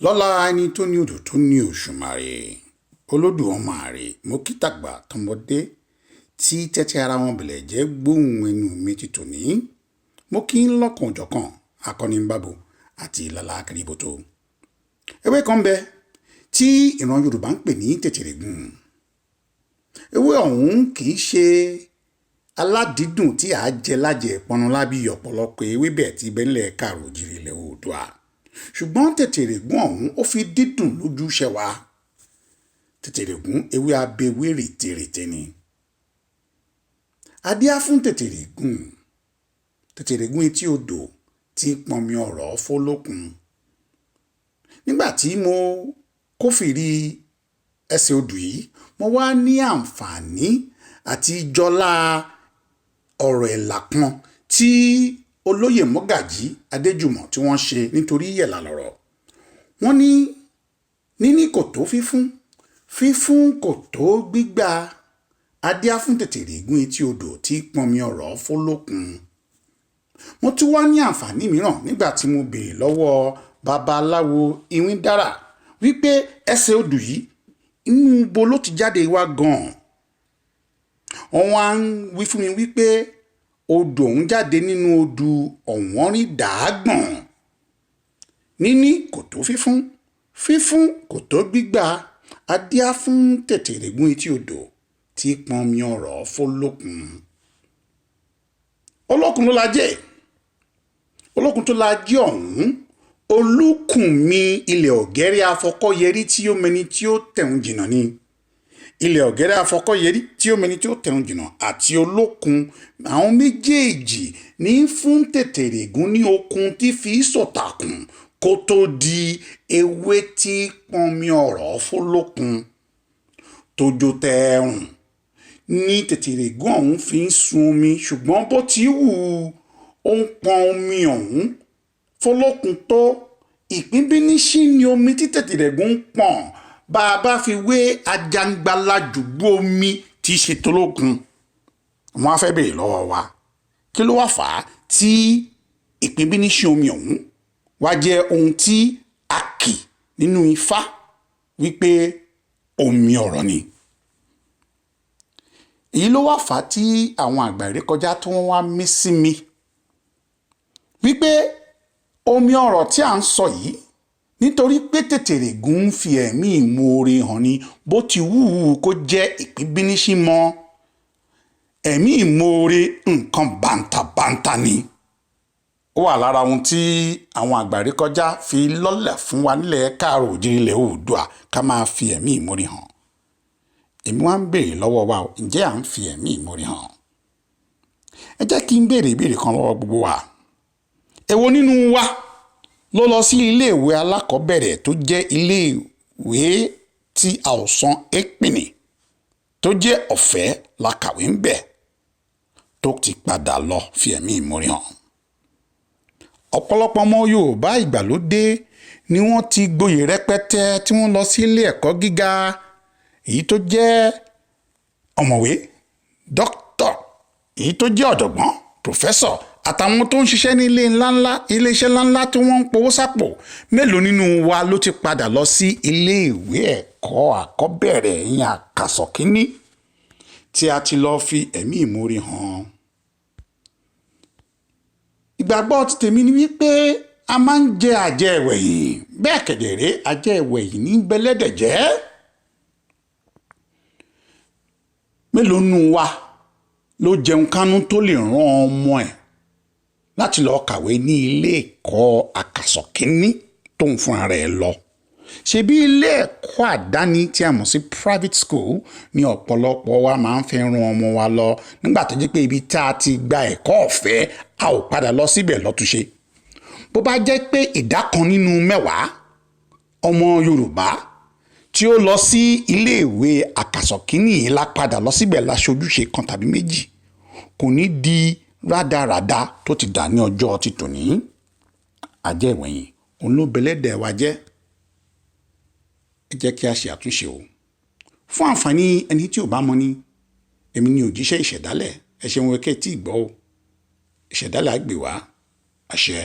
lọ́lá ẹni tó ní odò tó ní Òṣùmàrè Olódùmarè mo kí tàgbà tọmọdé tí tẹ́tí ara wọn bẹ̀lẹ̀ jẹ́ gbóhùn ẹnu mi ti tòní mo kí ń lọ́kàn òjọ̀kan akọni bábo àti lálá kiriboto. ewé kan bẹ tí ìran Yorùbá ń pè ní Tètèrègún. ewé ọ̀hún kì í ṣe aládìídùn tí a jẹ lájẹ pọnú lábí ọ̀pọ̀lọpọ̀ ewébẹ̀ tí bẹ́ńlẹ̀ káàrọ̀ òjìrì ilẹ̀ Oòduà, ṣùgbọ́n Tètèrègún ọ̀hún ó fi dídùn lójú ṣẹwà. Tètèrègún ewé abewé rètérètè ni. adíá fún Tètèrègún. Tètèrègún etí odò tí pọnmi ọ̀rọ̀ f'Olókùn. nígbà tí mo kófìrí ẹsẹ̀ odò yìí mo wá ní àǹfààní àti jọlá ọ̀rọ̀ ẹ̀là kan tí olóyè Mọ́gàjí Adéjùmọ̀ tí wọ́n ṣe nítorí yẹ̀là lọ̀rọ̀. wọ́n ní níní kò tó fífún, fífún kò tó gbígbà. adíá fún Tètèrègún etí odò tí pọnmi ọ̀rọ̀ f'Olókùn. mo tún wá ní àǹfààní mìíràn nígbà tí mo béèrè lọ́wọ́ babaláwo Iwíndárà wípé ẹsẹ̀ odò yìí inú ibo ló ti jáde wá gan-an. wọ́n wá ń wí fún mi wípé odò ọ̀hún jáde nínú odò Ọ̀wọ́nrìndàágbọ̀n. níní kò tó fífún, fífún kò tó gbígbà. adíá fún Tètèrègún etí odò tí pọnmi ọ̀rọ̀ f'Olókùn. Olókùn ló lajẹ́. Olókùn tó lajẹ́ ọ̀hún Olókùn mi ilẹ̀ ọ̀gẹ́rẹ́ afọkọ́yẹrí tí ó mẹni tí ó tẹ̀hún jìnnà ni. ilẹ̀ ọ̀gẹ́rẹ́ afọkọ́yẹrí tí ó mẹni tí ó tẹ̀hún jìnnà àti Olókùn, àwọn méjèèjì ní fún Tètèrègún ní okun tí fi sọ̀tàkùn kó tó di ewé tí pọnmi ọ̀rọ̀ f'Olókùn. tójó tẹ̀rùn ní Tètèrègún ọ̀hún fi ń sun omi, ṣùgbọ́n bó ti wù ó ń pọn omi ọ̀hún f'Olókùn tó ìpínbíníṣí ni omi tí Tètèrègún ń pọ̀n bá a bá fi wé ajangbalajùgbó omi tí í ṣe t'Olókùn. wọ́n á fẹ́ béèrè lọ́wọ́ wa kí ló wá fà á tí ìpínbíníṣí omi ọ̀hún wá jẹ́ ohun tí a kì nínú Ifá wípé omi ọ̀rọ̀ ni. èyí ló wá fà á tí àwọn àgbà ìrékọjá tí wọ́n wá mí sí mi wípé omi ọ̀rọ̀ tí à ń sọ yìí nítorí pé Tètèrègún ń fi ẹ̀mí ìmoore hàn ni bó ti wúwo kó jẹ́ ìpínbíníṣí mọ́. ẹ̀mí ìmoore nǹkan bàǹtàbàǹtà ni. ó wà lára ohun tí àwọn àgbà ìrékọjá fi lọ́lẹ̀ fún wa nílẹ̀ káàrọ̀ òjìrì ilẹ̀ Oòduà ká máa fi ẹ̀mí ìmoore hàn. èmi wá ń béèrè lọ́wọ́ wa ǹjẹ́ à ń fi ẹ̀mí ìmoore hàn? ẹ jẹ́ kí n béèrè ìbéèrè kan lọ́wọ́ gbogbo wa. èwo nínú wa ló lọ sí iléèwé alákọ̀ọ́bẹ̀rẹ̀ tó jẹ́ iléèwé tí a ò san èpìnì tó jẹ́ ọ̀fẹ́ la kàwé ń bẹ̀ tó ti padà lọ fi ẹ̀mí ìmoore hàn? ọ̀pọ̀lọpọ̀ ọmọ Yorùbá ìgbàlódé ni wọ́n ti gboyè rẹpẹtẹ tí wọ́n lọ sí ilé ẹ̀kọ́ gíga, èyí tó jẹ́ ọ̀mọ̀wé, dókítà, èyí tó jẹ́ ọ̀jọ̀gbọ́n, pòfẹ́sọ̀ àtàwọn tó ń ṣiṣẹ́ ní iléeṣẹ́ ńláńlá tí wọ́n ń powó sápò. mélòó nínú wa ló ti padà lọ sí iléèwé ẹ̀kọ́ àkọ́bẹ̀rẹ̀ ìyẹn àkàsọ̀ kínní tí a ti lọ fi ẹ̀mí ìmoore hàn? ìgbàgbọ́ ti tèmi ni wípé a máa ń jẹ àjẹ ẹ̀wẹ̀yìn, bẹ́ẹ̀ kẹ̀dẹ̀rẹ́ àjẹ ẹ̀wẹ̀yìn ní bẹ́lẹ́dẹ̀ jẹ́. mélòó nínú wa ló jẹun kánú tó lè rán ọmọ ẹ̀ láti lọ kàwé ní ilé ẹ̀kọ́ àkàsọ̀ kínní tó ń fúnra rẹ̀ lọ? ṣebí ilé ẹ̀kọ́ àdáni tí a mọ̀ sí private school ni ọ̀pọ̀lọpọ̀ wa máa ń fẹ́ rán ọmọ wa lọ nígbà tó jẹ́ pé ibi tá a ti gba ẹ̀kọ́ ọ̀fẹ́ a ò padà lọ síbẹ̀ lọ́túnṣe. bó bá jẹ́ pé 1 nínú 10 ọmọ Yorùbá tí ó lọ sí iléèwé àkàsọ̀ kínní yìí la padà lọ síbẹ̀ láṣojúṣe kan tàbí méjì, kò ní di rádaràda tó ti dà ní ọjọ́ ti tòní. àjẹ́ ìwẹ̀yìn òun ló bẹlẹ́dẹ̀ wa jẹ́. ẹ jẹ́ kí a ṣe àtúnṣe o. fún àǹfààní ẹni tí ò bá mọ̀ ni èmi ni Òjíṣẹ́ ìṣẹ̀dálẹ̀. ẹ ṣeun wẹ́kẹ́ tí ì gbọ́ o. ìṣẹ̀dálẹ̀ á gbè wá àṣẹ.